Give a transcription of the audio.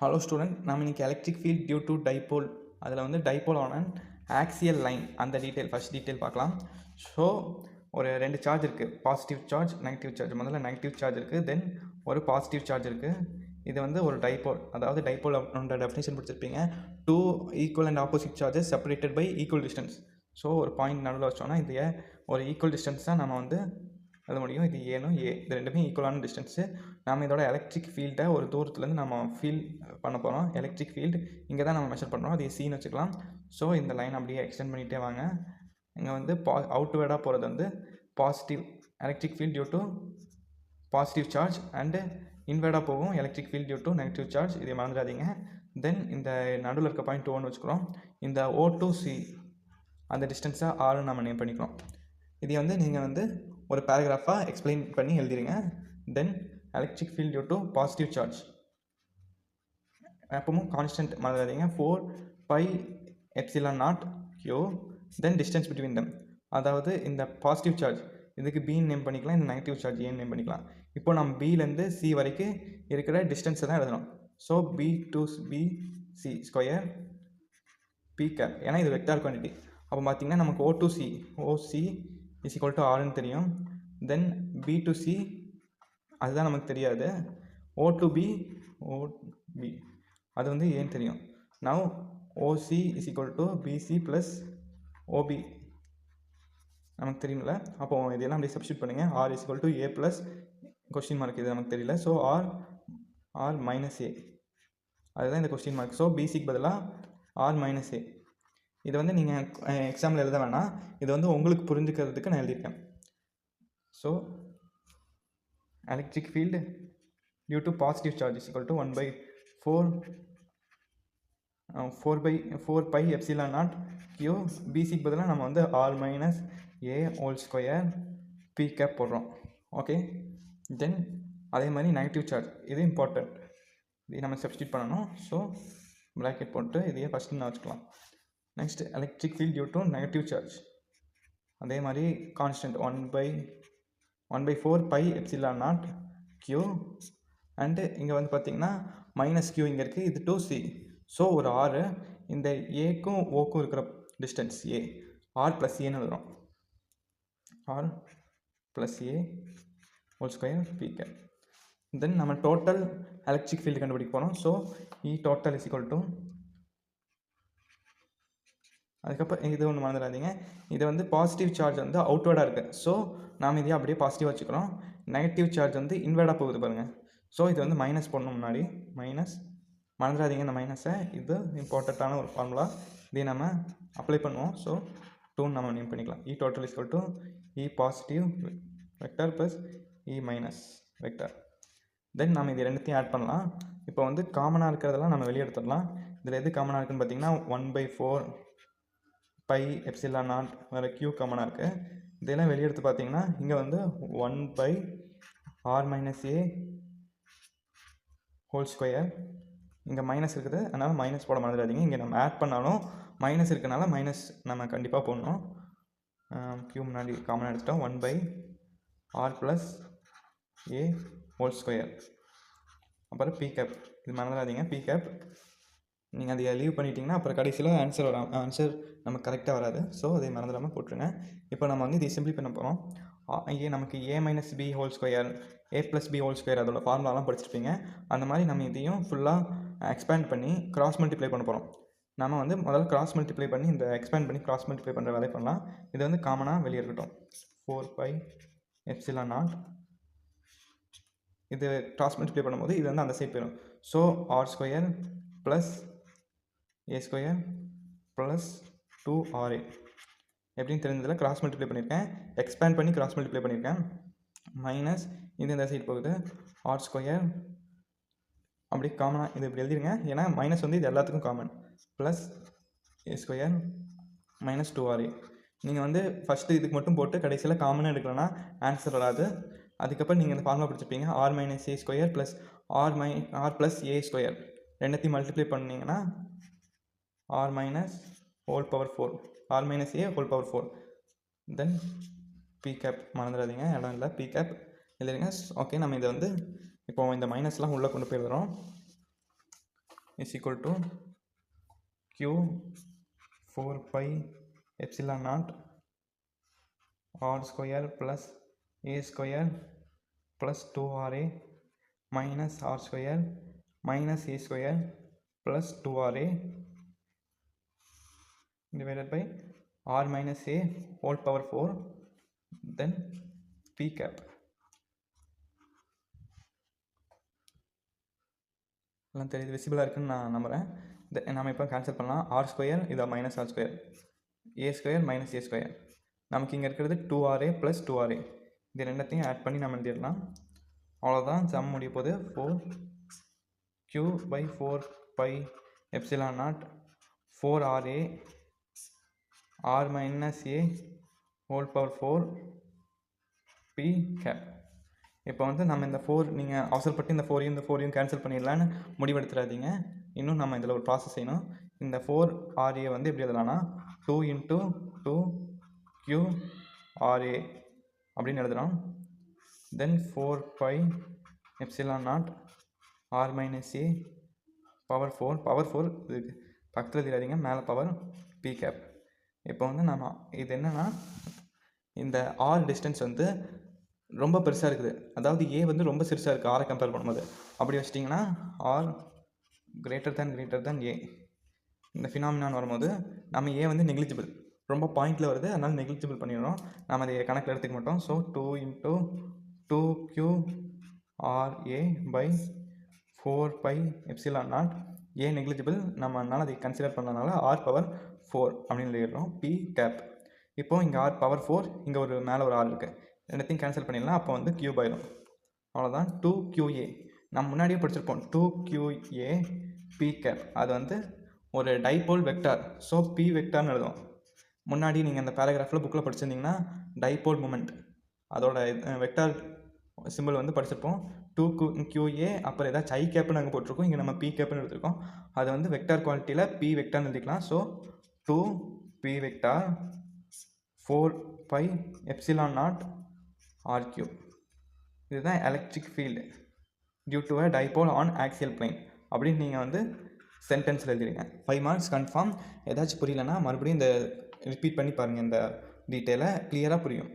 Hello student, நம்ம இன்றைக்கி electric field due to dipole அதில் வந்து டைபோல் ஆன ஆக்சியல் லைன் அந்த ஃபஸ்ட் டீட்டெயில் பார்க்கலாம். ஸோ ஒரு ரெண்டு சார்ஜ் இருக்குது, பாசிட்டிவ் சார்ஜ் நெகட்டிவ் சார்ஜ். முதல்ல நெகட்டிவ் சார்ஜ் இருக்குது, தென் ஒரு பாசிட்டிவ் சார்ஜ் இருக்குது. இது வந்து ஒரு டைபோல், அதாவது டைபோல் அப்படின்ற டெஃபினேஷன் படிச்சிருப்பீங்க. Two equal and opposite charges separated by equal distance. So ஒரு பாயிண்ட் நடுவில் வச்சோன்னா இது ஒரு ஈக்குவல் டிஸ்டன்ஸ் தான் நம்ம வந்து அது முடியும். இது ஏனும் ஏ, இது ரெண்டுமே ஈக்குவலான டிஸ்டன்ஸு. நம்ம இதோட எலக்ட்ரிக் ஃபீல்டை ஒரு தூரத்துலேருந்து நம்ம ஃபீல் பண்ண போகிறோம். எலக்ட்ரிக் ஃபீல்டு இங்கே தான் நம்ம மெஷர் பண்ணுறோம், அது சின்னு வச்சுக்கலாம். ஸோ இந்த லைன் அப்படியே எக்ஸ்டெண்ட் பண்ணிகிட்டே வாங்க. இங்கே வந்து அவுட்வேர்டாக போகிறது வந்து positive electric field due to positive charge, and இன்வேர்டாக போகும் electric field due to negative charge. இதை மறந்துடாதீங்க. தென் இந்த நடுவில் இருக்க பாயிண்ட் 2 வச்சுக்கிறோம். இந்த O to C அந்த டிஸ்டன்ஸை ஆர்னு நம்ம நேம் பண்ணிக்கிறோம். இதை வந்து நீங்கள் வந்து ஒரு பேராகிராஃபாக எக்ஸ்பிளைன் பண்ணி எழுதிடுங்க. Then electric field due to positive charge எப்பவும் கான்ஸ்டன்ட் மறந்துடாதீங்க, 4πε0 Q. Then distance between them, அதாவது இந்த பாசிட்டிவ் சார்ஜ் இதுக்கு பின்னு நேம் பண்ணிக்கலாம், இந்த நெகட்டிவ் சார்ஜ் ஏன்னு நேம் பண்ணிக்கலாம். இப்போ நம்ம பிலேருந்து சி வரைக்கும் இருக்கிற டிஸ்டன்ஸை தான் எழுதணும். So B to BC square P cap, ஏன்னா இது வெக்டார் குவான்டிட்டி. அப்போ பார்த்தீங்கன்னா நமக்கு O to C OC is equal to ஆர்னு தெரியும். தென் B to C அதுதான் நமக்கு தெரியாது. O to B அது வந்து ஏன்னு தெரியும். Now OC is equal to BC plus OB நமக்கு தெரியும்ல. அப்போ இதெல்லாம் அப்படியே சப்ஸ்டியூட் பண்ணுங்கள். R is equal to A plus question mark, இது நமக்கு தெரியல. ஸோ R மைனஸ் A, அதுதான் இந்த கொஸ்டின் மார்க். ஸோ பிசிக்கு பதிலாக R மைனஸ் A. இது வந்து நீங்கள் எக்ஸாம்பிள் எழுத வேணாம், இது வந்து உங்களுக்கு புரிஞ்சுக்கிறதுக்கு நான் எழுதியிருக்கேன். So electric field due to positive charge is equal to 4πε0 Q. பிசிக்கு பதிலாக நம்ம வந்து R minus A whole square P cap போடுறோம். ஓகே, தென் அதே மாதிரி நெகட்டிவ் சார்ஜ், இது இம்பார்ட்டன்ட், இதை நம்ம சப்ஸ்டியூட் பண்ணணும். ஸோ ப்ராக்கெட் போட்டு இதையே ஃபஸ்ட்டு நான் வச்சுக்கலாம். Next electric field due to negative charge, அதே மாதிரி கான்ஸ்டன்ட் 1/4πε0 Q. அண்டு இங்கே வந்து பார்த்திங்கன்னா மைனஸ் Q இங்கே இருக்குது, இது 2C. ஸோ ஒரு R, இந்த ஏக்கும் ஓக்கும் இருக்கிற டிஸ்டன்ஸ் A, R ப்ளஸ் ஏன்னு எழுதுகிறோம். R plus A whole square P cap. Then நம்ம டோட்டல் எலக்ட்ரிக் ஃபீல்டு கண்டுபிடிக்க போகிறோம். So E total is equal to, அதுக்கப்புறம் இது ஒன்று மறந்துடாதீங்க, இது வந்து பாசிட்டிவ் சார்ஜ் வந்து அவுட்வேர்டாக இருக்குது. ஸோ நாம் இதையும் அப்படியே பாசிட்டிவ் வச்சுக்கிறோம். நெகட்டிவ் சார்ஜ் வந்து இன்வேர்டாக போகுது பாருங்கள். ஸோ இது வந்து மைனஸ் போடணும், முன்னாடி மைனஸ் மறந்துடாதீங்க இந்த மைனஸை. இது இம்பார்ட்டண்ட்டான ஒரு ஃபார்முலா, இதை நம்ம அப்ளை பண்ணுவோம். ஸோ 2 நம்ம நேம் பண்ணிக்கலாம். E total is equal to E positive vector plus E minus vector. Then நம்ம இது ரெண்டுத்தையும் ஆட் பண்ணலாம். இப்போ வந்து காமனாக இருக்கிறதெல்லாம் நம்ம வெளியே எடுத்துடலாம். இதில் எது காமனாக இருக்குன்னு பார்த்தீங்கன்னா 1/4πε0 வேறு Q காமனாக இருக்குது. இதெல்லாம் வெளியே எடுத்து பார்த்தீங்கன்னா இங்கே வந்து 1/R minus A whole square, இங்கே மைனஸ் இருக்குது, அதனால் மைனஸ் போட மறந்துடாதீங்க. இங்கே நம்ம ஆட் பண்ணாலும் மைனஸ் இருக்கனால மைனஸ் நம்ம கண்டிப்பாக போடணும். Q முன்னாடி காமனாக எடுத்துட்டோம். 1/R plus A whole square, அப்புறம் P கேப், இது மறந்துடாதீங்க P கேப். நீங்கள் அதை லீவ் பண்ணிட்டீங்கன்னா அப்புறம் கடைசியில் ஆன்சர் நமக்கு கரெக்டாக வராது. ஸோ அதை மறந்துடாமல் போட்டுருங்க. இப்போ நம்ம வந்து இதை சிம்பிளி பண்ண போகிறோம். நமக்கு A minus B whole square, A plus B whole square, அதோட ஃபார்முலாலாம் படிச்சிருப்பீங்க. அந்த மாதிரி நம்ம இதையும் ஃபுல்லாக எக்ஸ்பேண்ட் பண்ணி கிராஸ் மல்டிப்ளை பண்ண போகிறோம். நம்ம வந்து முதல்ல கிராஸ் மல்டிப்ளை பண்ணி இந்த எக்ஸ்பேண்ட் பண்ணி கிராஸ் மல்டிப்ளை பண்ணுற வேலை பண்ணலாம். இது வந்து காமனாக வெளியே இருக்கட்டும். 4πε0 இது கிராஸ் மல்டிப்ளை பண்ணும்போது இது வந்து அந்த சைட் போயிடும். So R square plus A square plus 2RA எப்படின்னு தெரிஞ்சதில் கிராஸ் மல்டிப்ளை பண்ணியிருக்கேன், எக்ஸ்பேண்ட் பண்ணி கிராஸ் மல்டிப்ளை பண்ணியிருக்கேன். மைனஸ் இது இந்த சைட் போகுது, R ஸ்கொயர் அப்படி காமனாக இது இப்படி எழுதிருங்க, ஏன்னா மைனஸ் வந்து இது எல்லாத்துக்கும் common, plus A square minus 2RA. நீங்கள் வந்து ஃபஸ்ட்டு இதுக்கு மட்டும் போட்டு கடைசியில் காமனாக எடுக்கலன்னா ஆன்சர் வராது. அதுக்கப்புறம் நீங்கள் இந்த ஃபார்முலா படிச்சிருப்பீங்க, R minus A square plus R plus A square ரெண்டுத்தையும் மல்டிப்ளை பண்ணிங்கன்னா R minus whole power 4, R minus A whole power 4. Then P cap மறந்துடாதீங்க, இடம் இல்லை, P கேப் எழுதுங்க. ஓகே, நம்ம இதை வந்து இப்போ இந்த மைனஸ்லாம் உள்ளே கொண்டு போயிடுறோம். Is equal to q 4 pi epsilon naught r square plus a square plus 2ra minus r square minus a square plus 2ra divided by r minus a whole power 4 then p cap. எல்லாம் தெரியுது, விசிபிளாக இருக்குன்னு நான் நம்புகிறேன். நம்ம இப்போ cancel பண்ணலாம். R square இதை மைனஸ் ஆர் ஸ்கொயர், ஏ ஸ்கொயர் மைனஸ் ஏ ஸ்கொயர். நமக்கு இங்கே இருக்கிறது 2ra ப்ளஸ் 2ra. இது ரெண்டத்தையும் ஆட் பண்ணி நம்ம எழுதிடலாம். அவ்வளோதான், சம் முடிய போது 4q/4 pi epsilon naught 4ra r minus a whole power 4 p cap. இப்போ வந்து நம்ம இந்த 4 நீங்கள் அவசரப்பட்டு இந்த 4ஐயும் கேன்சல் பண்ணிடலான்னு முடிவெடுத்துடாதீங்க. இன்னும் நம்ம இதில் ஒரு ப்ராசஸ் செய்யணும். இந்த 4ra வந்து எப்படி எழுதலாம்னா 2 × 2qra அப்படின்னு எழுதுகிறோம். தென் 4 pi epsilon naught r minus a power 4 இதுக்கு பக்கத்தில் எழுதிடாதீங்க, மேலே பவர் p cap. இப்போ வந்து நம்ம இது என்னென்னா, இந்த ஆர் டிஸ்டன்ஸ் வந்து ரொம்ப பெருசாக இருக்குது, அதாவது ஏ வந்து ரொம்ப சிறுசாக இருக்குது ஆரை கம்பேர் பண்ணும்போது. அப்படி வச்சிட்டிங்கன்னா ஆர் கிரேட்டர் தேன் ஏ இந்த ஃபினாமினான் வரும்போது நம்ம ஏ வந்து நெக்லிஜிபிள், ரொம்ப பாயிண்டில் வருது, அதனால் நெக்லிஜிபிள் பண்ணிடுறோம். நம்ம அதை கணக்கில் எடுத்துக்க மாட்டோம். So 2 × 2qra/4 pi epsilon naught ஏ நெக்லிஜிபிள், நம்ம அதனால் அதை கன்சிடர் பண்ணதுனால ஆர் பவர் 4 அப்படின்னு எழுதிடுறோம் பி கேப். இப்போது இங்கே ஆர் பவர் 4, இங்கே ஒரு மேலே ஒரு ஆர் இருக்குது, ரெண்டுத்தையும் கேன்சல் பண்ணிடலாம். அப்போ வந்து கியூப் ஆயிடும். அவ்வளோதான். 2qa நம்ம முன்னாடியே படிச்சிருப்போம். 2qa p cap அது வந்து ஒரு டைபோல் வெக்டார். ஸோ p வெக்டார்னு எழுதுவோம். முன்னாடி நீங்கள் அந்த பேராகிராஃபில் புக்கில் படிச்சிருந்தீங்கன்னா டைபோல் மூமெண்ட் அதோட வெக்டார் சிம்பிள் வந்து படிச்சிருப்போம். 2qa அப்புறம் ஏதாச்சும் ஐ கேப்னு நாங்கள் போட்டிருக்கோம், இங்கே நம்ம p கேப்னு எடுத்திருக்கோம். அது வந்து வெக்டார் குவாலிட்டியில் p வெக்டார்னு எழுதிக்கலாம். So 2p vector 4 pi epsilon naught r3. இதுதான் electric field due to a dipole on axial plane அப்படின்னு நீங்கள் வந்து சென்டென்ஸில் எழுதிடுங்க. 5 மார்க்ஸ் கன்ஃபார்ம். ஏதாச்சும் புரியலன்னா மறுபடியும் இந்த ரிப்பீட் பண்ணி பாருங்கள், இந்த டீட்டெயிலை கிளியராக புரியும்.